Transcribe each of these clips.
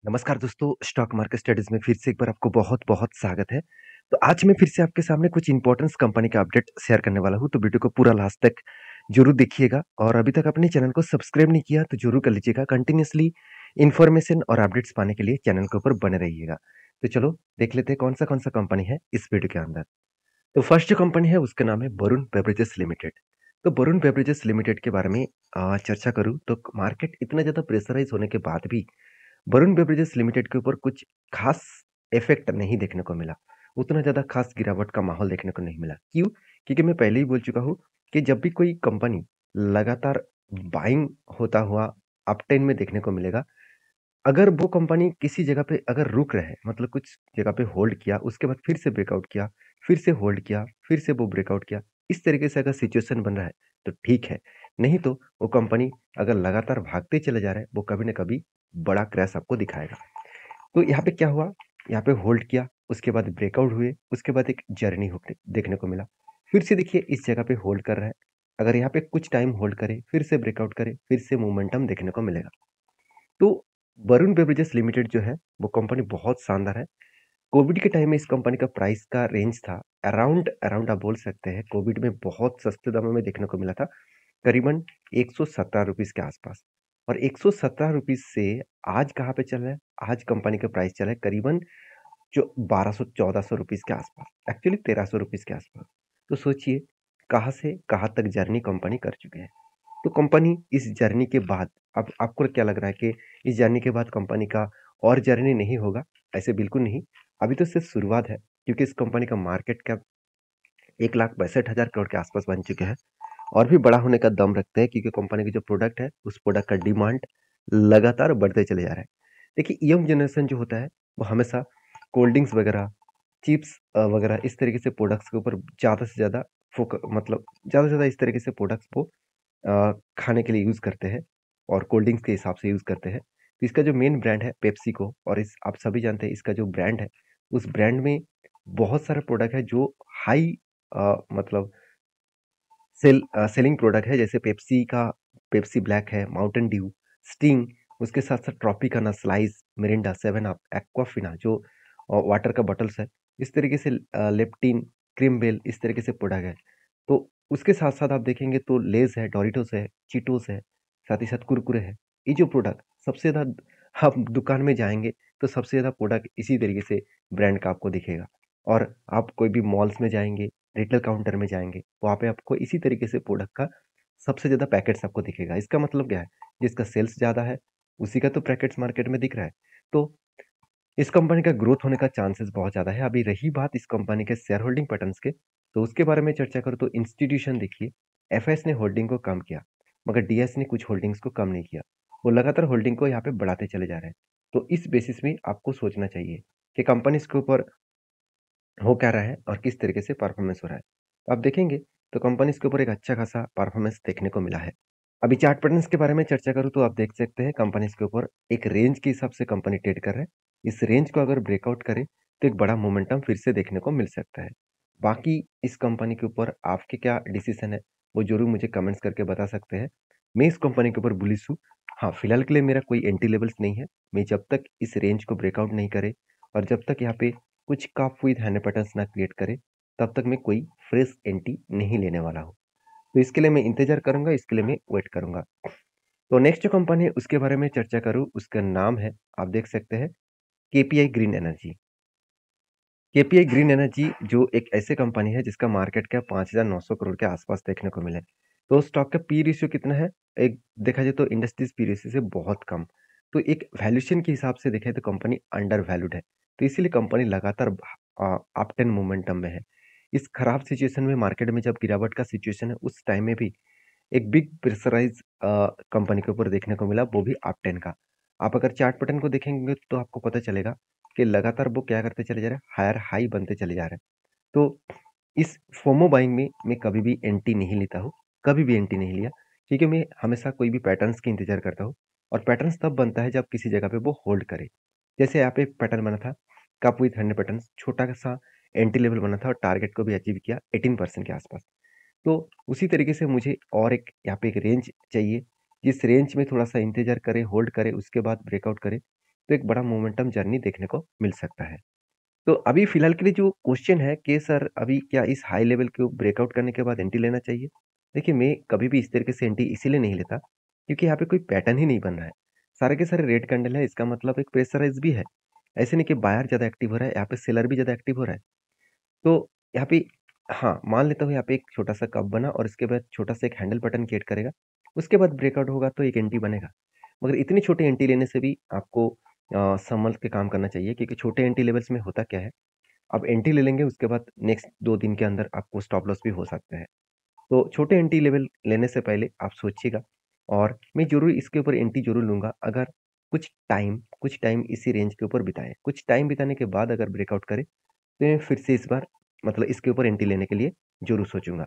नमस्कार दोस्तों, stock market studies में फिर से एक बार आपको बहुत-बहुत स्वागत है। तो आज मैं फिर से आपके सामने कुछ इम्पोर्टेंस कंपनी का अपडेट शेयर करने वाला हूँ, तो वीडियो को पूरा लास्ट तक ज़रूर देखिएगा और अभी तक अपने चैनल को सब्सक्राइब नहीं किया तो ज़रूर कर लीजिएगा। कंटिन्यूअसली इन्फॉर्मेशन और अपडेट्स पाने के लिए चैनल के ऊपर बने रहिएगा। तो चलो देख लेते हैं कौन-सा कंपनी है इस वीडियो के अंदर। तो फर्स्ट जो कंपनी है उसका नाम है वरुण बेवरेजेस लिमिटेड। तो वरुण बेवरेजेस लिमिटेड के बारे में चर्चा करूँ तो मार्केट इतना ज़्यादा प्रेशराइज़ होने के बाद भी वरुण बेवरेजेस लिमिटेड के ऊपर कुछ खास इफेक्ट नहीं देखने को मिला। उतना ज़्यादा खास गिरावट का माहौल देखने को नहीं मिला। क्यों? क्योंकि मैं पहले ही बोल चुका हूँ कि जब भी कोई कंपनी लगातार बाइंग होता हुआ अपट्रेंड में देखने को मिलेगा, अगर वो कंपनी किसी जगह पे अगर रुक रहे, मतलब कुछ जगह पे होल्ड किया, उसके बाद फिर से ब्रेकआउट किया, फिर से होल्ड किया, फिर से वो ब्रेकआउट किया, इस तरीके से अगर सिचुएशन बन रहा है, तो ठीक है। नहीं तो वो कंपनी अगर लगातार भागते चले जा रहे हैं, वो कभी न कभी बड़ा क्रैश आपको दिखाएगा। तो यहाँ पे क्या हुआ, यहाँ पे होल्ड किया, उसके बाद ब्रेकआउट हुए, उसके बाद एक जर्नी होके देखने को मिला। फिर से देखिए इस जगह पे होल्ड कर रहा है। अगर यहाँ पे कुछ टाइम होल्ड करे, फिर से ब्रेकआउट करे, फिर से मोमेंटम देखने को मिलेगा। तो वरुण बेवरेजेस लिमिटेड जो है, वो कंपनी बहुत शानदार है। कोविड के टाइम में इस कंपनी का प्राइस का रेंज था अराउंड अराउंड आप बोल सकते हैं कोविड में बहुत सस्ते दामों में देखने को मिला था, करीबन ₹117 के आसपास। और ₹117 से आज कहाँ पे चल रहा है? आज कंपनी का प्राइस चल रहा है करीबन जो 1200-1400 रुपीस के आसपास, एक्चुअली 1300 रुपीस के आसपास। तो सोचिए कहाँ से कहाँ तक जर्नी कंपनी कर चुके हैं। तो कंपनी इस जर्नी के बाद, अब आपको क्या लग रहा है कि इस जर्नी के बाद कंपनी का और जर्नी नहीं होगा? ऐसे बिल्कुल नहीं। अभी तो सिर्फ शुरुआत है, क्योंकि इस कंपनी का मार्केट कैप 1,62,000 करोड़ के आसपास बन चुके हैं और भी बड़ा होने का दम रखते हैं, क्योंकि कंपनी की जो प्रोडक्ट है उस प्रोडक्ट का डिमांड लगातार बढ़ते चले जा रहा है। देखिए यंग जनरेशन जो होता है वो हमेशा कोल्ड ड्रिंक्स वगैरह, चिप्स वगैरह इस तरीके से प्रोडक्ट्स के ऊपर ज़्यादा से ज़्यादा मतलब ज़्यादा से ज़्यादा इस तरीके से प्रोडक्ट्स को खाने के लिए यूज़ करते हैं और कोल्ड ड्रिंक्स के हिसाब से यूज़ करते हैं। तो इसका जो मेन ब्रांड है पेप्सिको, और इस आप सभी जानते हैं इसका जो ब्रांड है, उस ब्रांड में बहुत सारे प्रोडक्ट है जो हाई मतलब सेलिंग प्रोडक्ट है, जैसे पेप्सी का पेप्सी ब्लैक है, माउंटेन ड्यू, स्टिंग, उसके साथ-साथ Tropicana, slice, Mirinda, 7 up, Aquafina जो वाटर का बॉटल्स है, इस तरीके से लेप्टिन, क्रीमबेल इस तरीके से प्रोडक्ट है। तो उसके साथ-साथ आप देखेंगे तो लेज़ है, डोरिटोस है, चीटोस है, साथ ही साथ कुरकुरे है। ये जो प्रोडक्ट सबसे ज़्यादा आप दुकान में जाएँगे तो सबसे ज़्यादा प्रोडक्ट इसी तरीके से ब्रांड का आपको दिखेगा। और आप कोई भी मॉल्स में जाएँगे, रिटेल काउंटर में जाएँगे, वहाँ पे आपको इसी तरीके से प्रोडक्ट का सबसे ज़्यादा पैकेट्स आपको दिखेगा। इसका मतलब क्या है? जिसका सेल्स ज़्यादा है, उसी का तो पैकेट्स मार्केट में दिख रहा है। तो इस कंपनी का ग्रोथ होने का चांसेस बहुत ज़्यादा है। अभी रही बात इस कंपनी के शेयर होल्डिंग पैटर्न्स के, तो उसके बारे में चर्चा करूँ तो इंस्टीट्यूशन देखिए, एफएस ने होल्डिंग को कम किया, मगर डीएस ने कुछ होल्डिंग्स को कम नहीं किया। वो लगातार होल्डिंग को यहाँ पे बढ़ाते चले जा रहे हैं। तो इस बेसिस में आपको सोचना चाहिए कि कंपनीज़ के ऊपर हो क्या रहा है और किस तरीके से परफॉर्मेंस हो रहा है। तो आप देखेंगे तो कंपनीज़ के ऊपर एक अच्छा खासा परफॉर्मेंस देखने को मिला है। अभी चार्ट पैटर्न्स के बारे में चर्चा करूँ तो आप देख सकते हैं कंपनीज़ के ऊपर एक रेंज के हिसाब से कंपनी ट्रेड कर रहा है। इस रेंज को अगर ब्रेकआउट करे तो एक बड़ा मोमेंटम फिर से देखने को मिल सकता है। बाकी इस कंपनी के ऊपर आपके क्या डिसीज़न है, वो ज़रूर मुझे कमेंट्स करके बता सकते हैं। मैं इस कंपनी के ऊपर बुलिश हूँ। हाँ, फिलहाल के लिए मेरा कोई एंट्री लेवल्स नहीं है। मैं जब तक इस रेंज को ब्रेकआउट नहीं करे और जब तक यहाँ पे कुछ कप विद हैंड पैटर्न्स ना क्रिएट करे, तब तक मैं कोई फ्रेश एंट्री नहीं लेने वाला हूँ। तो इसके लिए मैं इंतज़ार करूँगा, इसके लिए मैं वेट करूँगा। तो नेक्स्ट जो कंपनी है उसके बारे में चर्चा करूँ, उसका नाम है, आप देख सकते हैं, KPI green energy. KPI green energy जो एक ऐसे कंपनी है जिसका मार्केट कैप 5,900 करोड़ के आसपास देखने को मिले। तो स्टॉक का पी रेशियो कितना है? एक देखा जाए तो इंडस्ट्रीज पी रेशियो से बहुत कम। तो एक वैल्यूएशन के हिसाब से देखें तो कंपनी अंडर वैल्यूड है। तो इसीलिए कंपनी लगातार अप ट्रेंड मोमेंटम में है। इस खराब सिचुएशन में मार्केट में जब गिरावट का सिचुएशन है उस टाइम में भी एक बिग प्रेशराइज़ कंपनी के ऊपर देखने को मिला, वो भी अप 10 का। आप अगर चार्ट पैटर्न को देखेंगे तो आपको पता चलेगा कि लगातार वो क्या करते चले जा रहे हैं, हायर हाई बनते चले जा रहे हैं। तो इस फोमो बाइंग में मैं कभी भी एंट्री नहीं लेता हूँ, कभी भी एंट्री नहीं लिया, क्योंकि मैं हमेशा कोई भी पैटर्न्स की इंतज़ार करता हूँ और पैटर्न्स तब बनता है जब किसी जगह पे वो होल्ड करे। जैसे यहाँ पे एक पैटर्न बना था, कप विथ 100 पैटर्न्स, छोटा-सा एंट्री लेवल बना था और टारगेट को भी अचीव किया 18% के आसपास। तो उसी तरीके से मुझे और एक यहाँ पे एक रेंज चाहिए, जिस रेंज में थोड़ा-सा इंतज़ार करे, होल्ड करे, उसके बाद ब्रेकआउट करे। तो एक बड़ा मोमेंटम जर्नी देखने को मिल सकता है। तो अभी फिलहाल के लिए जो क्वेश्चन है कि सर अभी क्या इस हाई लेवल को ब्रेकआउट करने के बाद एंट्री लेना चाहिए? देखिए, मैं कभी भी इस तरीके से एंट्री इसीलिए नहीं लेता क्योंकि यहाँ पे कोई पैटर्न ही नहीं बन रहा है। सारे के सारे रेड कैंडल है, इसका मतलब एक प्रेशराइज भी है। ऐसे नहीं कि बायर ज़्यादा एक्टिव हो रहा है, यहाँ पे सेलर भी ज़्यादा एक्टिव हो रहा है। तो यहाँ पे हाँ, मान लेता हूँ यहाँ पे एक छोटा-सा कप बना और इसके बाद छोटा-सा एक हैंडल पैटर्न क्रिएट करेगा। उसके बाद ब्रेकआउट होगा तो एक एंट्री बनेगा। मगर इतनी छोटी एंट्री लेने से भी आपको संभल के काम करना चाहिए क्योंकि छोटे एंट्री लेवल्स में होता क्या है, आप एंट्री ले लेंगे उसके बाद नेक्स्ट 2 दिन के अंदर आपको स्टॉप लॉस भी हो सकता है। तो छोटे एंट्री लेवल लेने से पहले आप सोचिएगा और मैं ज़रूर इसके ऊपर एंट्री ज़रूर लूँगा अगर कुछ टाइम इसी रेंज के ऊपर बिताएँ। कुछ टाइम बिताने के बाद अगर ब्रेकआउट करे तो मैं फिर से इस बार मतलब इसके ऊपर एंट्री लेने के लिए ज़रूर सोचूँगा।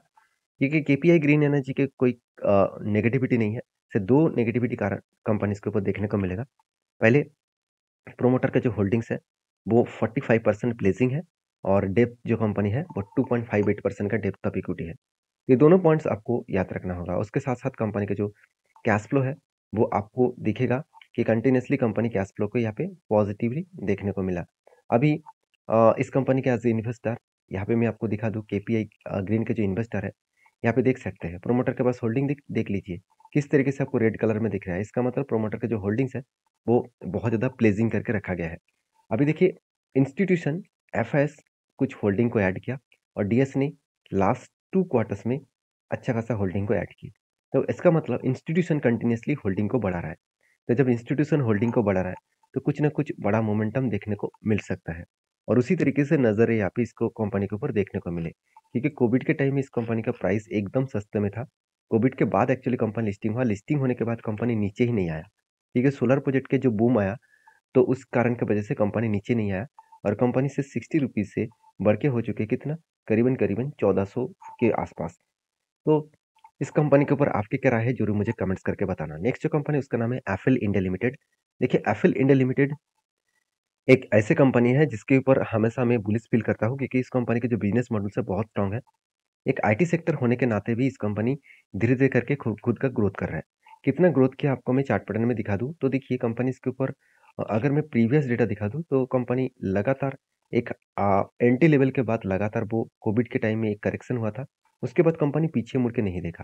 क्योंकि केपीआई ग्रीन एनर्जी के कोई नेगेटिविटी नहीं है। सिर्फ 2 नेगेटिविटी कारण कंपनीज़ के ऊपर देखने को मिलेगा। पहले प्रोमोटर का जो होल्डिंग्स है, वो 45% प्लेजिंग है और डेप्थ जो कंपनी है, वो 2.58% का डेप्थ ऑफ इक्विटी है। ये दोनों पॉइंट्स आपको याद रखना होगा। उसके साथ-साथ कंपनी का जो कैश फ्लो है, वो आपको दिखेगा कि कंटीन्यूअसली कंपनी कैश फ्लो को यहाँ पे पॉजिटिवली देखने को मिला। अभी इस कंपनी के एज़ ए इन्वेस्टर यहाँ पे मैं आपको दिखा दूँ केपीआई ग्रीन के जो इन्वेस्टर है, यहाँ पे देख सकते हैं। प्रोमोटर के पास होल्डिंग देख लीजिए, किस तरीके से आपको रेड कलर में दिख रहा है। इसका मतलब प्रोमोटर के जो होल्डिंग्स है, वो बहुत ज़्यादा प्लेजिंग करके रखा गया है। अभी देखिए इंस्टीट्यूशन एफएस कुछ होल्डिंग को ऐड किया और डीएस ने लास्ट 2 क्वार्टर्स में अच्छा खासा होल्डिंग को ऐड किया। तो इसका मतलब इंस्टीट्यूशन कंटिन्यूअसली होल्डिंग को बढ़ा रहा है। तो जब इंस्टीट्यूशन होल्डिंग को बढ़ा रहा है, तो कुछ ना कुछ बड़ा मोमेंटम देखने को मिल सकता है। और उसी तरीके से नज़र यहाँ पे इसको कंपनी के ऊपर देखने को मिले। क्योंकि कोविड के टाइम में इस कंपनी का प्राइस एकदम सस्ते में था। कोविड के बाद एक्चुअली कंपनी लिस्टिंग हुआ, लिस्टिंग होने के बाद कंपनी नीचे ही नहीं आया। क्योंकि सोलर प्रोजेक्ट के जो बूम आया, तो उस कारण की वजह से कंपनी नीचे नहीं आया और कंपनी से 60 रुपीज़ से बढ़ के हो चुके कितना? करीबन-करीबन 1400 के आसपास। तो इस कंपनी के ऊपर आपकी क्या राय है? ज़रूर मुझे कमेंट्स करके बताना। नेक्स्ट जो कंपनी है उसका नाम है एफिल इंडिया लिमिटेड। देखिए एफिल इंडिया लिमिटेड एक ऐसी कंपनी है जिसके ऊपर हमेशा मैं बुलिश फील करता हूँ क्योंकि इस कंपनी के जो बिज़नेस मॉडल्स है बहुत स्ट्रॉन्ग है। एक आईटी सेक्टर होने के नाते भी इस कंपनी धीरे-धीरे करके खुद का ग्रोथ कर रहा है। कितना ग्रोथ किया आपको मैं चार्ट पैटर्न में दिखा दूँ, तो देखिए कंपनी इसके ऊपर अगर मैं प्रीवियस डेटा दिखा दूँ तो कंपनी लगातार एक एंट्री लेवल के बाद लगातार वो कोविड के टाइम में एक करेक्शन हुआ था। उसके बाद कंपनी पीछे मुड़ के नहीं देखा।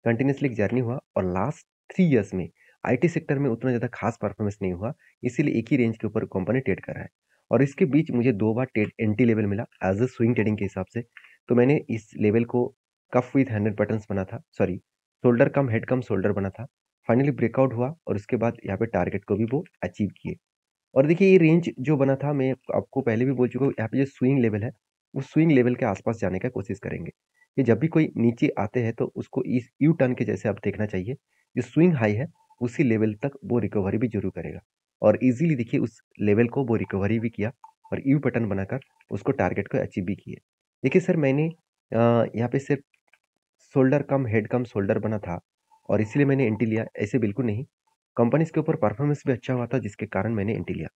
कंटिन्यूअसली एक जर्नी हुआ और लास्ट 3 इयर्स में आईटी सेक्टर में उतना ज़्यादा खास परफॉर्मेंस नहीं हुआ, इसीलिए एक ही रेंज के ऊपर कंपनी ट्रेड कर रहा है। और इसके बीच मुझे 2 बार ट्रेड एंट्री लेवल मिला एज़ अ स्विंग ट्रेडिंग के हिसाब से। तो मैंने इस लेवल को कफ विथ 100 पैटर्न्स बना था, सॉरी शोल्डर कम हेड कम शोल्डर बना था। फाइनली ब्रेकआउट हुआ और उसके बाद यहाँ पे टारगेट को भी वो अचीव किए। और देखिए ये रेंज जो बना था मैं आपको पहले भी बोल चुका हूँ, यहाँ पे जो स्विंग लेवल है, उस स्विंग लेवल के आसपास जाने का कोशिश करेंगे। कि जब भी कोई नीचे आते हैं तो उसको इस यू टर्न के जैसे आप देखना चाहिए। जो स्विंग हाई है, उसी लेवल तक वो रिकवरी भी ज़रूर करेगा। और ईज़िली देखिए उस लेवल को वो रिकवरी भी किया और यू पैटर्न बनाकर उसको टारगेट को अचीव भी किए। देखिए सर मैंने यहाँ पे सिर्फ शोल्डर कम हेड कम शोल्डर बना था और इसीलिए मैंने एंट्री लिया, ऐसे बिल्कुल नहीं। कंपनीज़ के ऊपर परफॉर्मेंस भी अच्छा हुआ था जिसके कारण मैंने एंट्री लिया।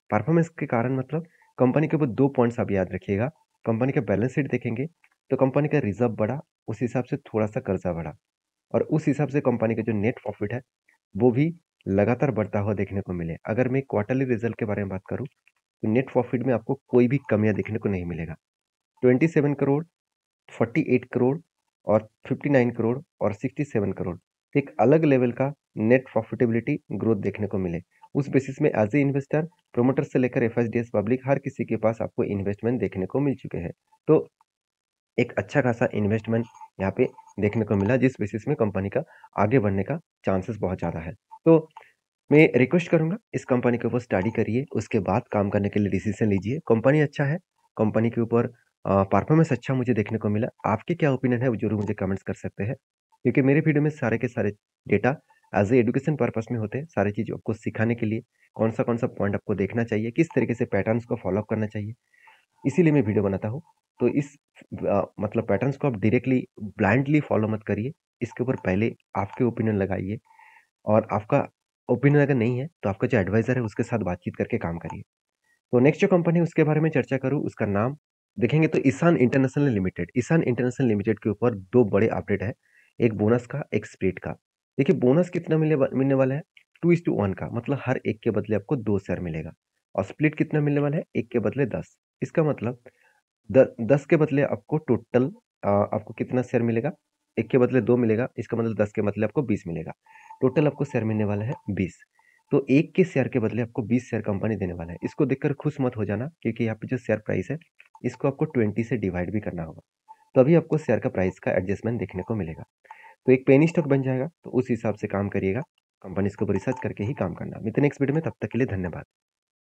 परफॉर्मेंस के कारण मतलब कंपनी के ऊपर 2 पॉइंट्स आप याद रखिएगा। कंपनी का बैलेंस शीट देखेंगे तो कंपनी का रिज़र्व बढ़ा, उस हिसाब से थोड़ा-सा कर्ज़ा बढ़ा और उस हिसाब से कंपनी का जो नेट प्रॉफ़िट है, वो भी लगातार बढ़ता हुआ देखने को मिले। अगर मैं क्वार्टरली रिज़ल्ट के बारे में बात करूँ, तो नेट प्रॉफ़िट में आपको कोई भी कमियाँ देखने को नहीं मिलेगा। 27 करोड़ 48 करोड़ और 59 करोड़ और 67 करोड़। एक अलग लेवल का नेट प्रॉफिटेबिलिटी ग्रोथ देखने को मिले। उस बेसिस में एज़ ए इन्वेस्टर, प्रोमोटर से लेकर एफएसडीएस पब्लिक हर किसी के पास आपको इन्वेस्टमेंट देखने को मिल चुके हैं। तो एक अच्छा खासा इन्वेस्टमेंट यहाँ पे देखने को मिला जिस बेसिस में कंपनी का आगे बढ़ने का चांसेस बहुत ज़्यादा है। तो मैं रिक्वेस्ट करूँगा इस कंपनी के ऊपर स्टडी करिए, उसके बाद काम करने के लिए डिसीज़न लीजिए। कंपनी अच्छा है, कंपनी के ऊपर परफॉर्मेंस अच्छा मुझे देखने को मिला। आपके क्या ओपिनियन है वो ज़रूर मुझे कमेंट्स कर सकते हैं। क्योंकि मेरे वीडियो में सारे के सारे data as a education purpose में होते हैं। सारी चीज़ आपको सिखाने के लिए कौन-सा पॉइंट आपको देखना चाहिए, किस तरीके से पैटर्न्स को फ़ॉलो अप करना चाहिए, इसीलिए मैं वीडियो बनाता हूँ। तो इस मतलब पैटर्न्स को आप डायरेक्टली ब्लाइंडली फ़ॉलो मत करिए। इसके ऊपर पहले आपके ओपिनियन लगाइए और आपका ओपिनियन अगर नहीं है, तो आपका जो एडवाइज़र है उसके साथ बातचीत करके काम करिए। तो नेक्स्ट जो कंपनी है उसके बारे में चर्चा करूँ, उसका नाम देखेंगे तो Ishaan international limited. Ishaan international limited के ऊपर 2 बड़े अपडेट है, एक बोनस का, एक स्प्लिट का। देखिए बोनस कितना मिलने वाला है, 2:1 का, मतलब हर एक के बदले आपको 2 शेयर मिलेगा। और स्प्लिट कितना मिलने वाला है? 1 के बदले 10। इसका मतलब 10 के बदले आपको टोटल आपको कितना शेयर मिलेगा? 1 के बदले 2 मिलेगा, इसका मतलब 10 के बदले आपको 20 मिलेगा। टोटल आपको शेयर मिलने वाला है 20। तो 1 के शेयर के बदले आपको 20 शेयर कंपनी देने वाला है। इसको देखकर खुश मत हो जाना, क्योंकि यहाँ पे जो शेयर प्राइस है, इसको आपको 20 से डिवाइड भी करना होगा। तभी आपको शेयर का प्राइस का एडजस्टमेंट देखने को मिलेगा। तो एक पेनी स्टॉक बन जाएगा, तो उस हिसाब से काम करिएगा। कंपनीज़ के ऊपर रिसर्च करके ही काम करना। मिलते हैं नेक्स्ट वीडियो में, तब तक के लिए धन्यवाद।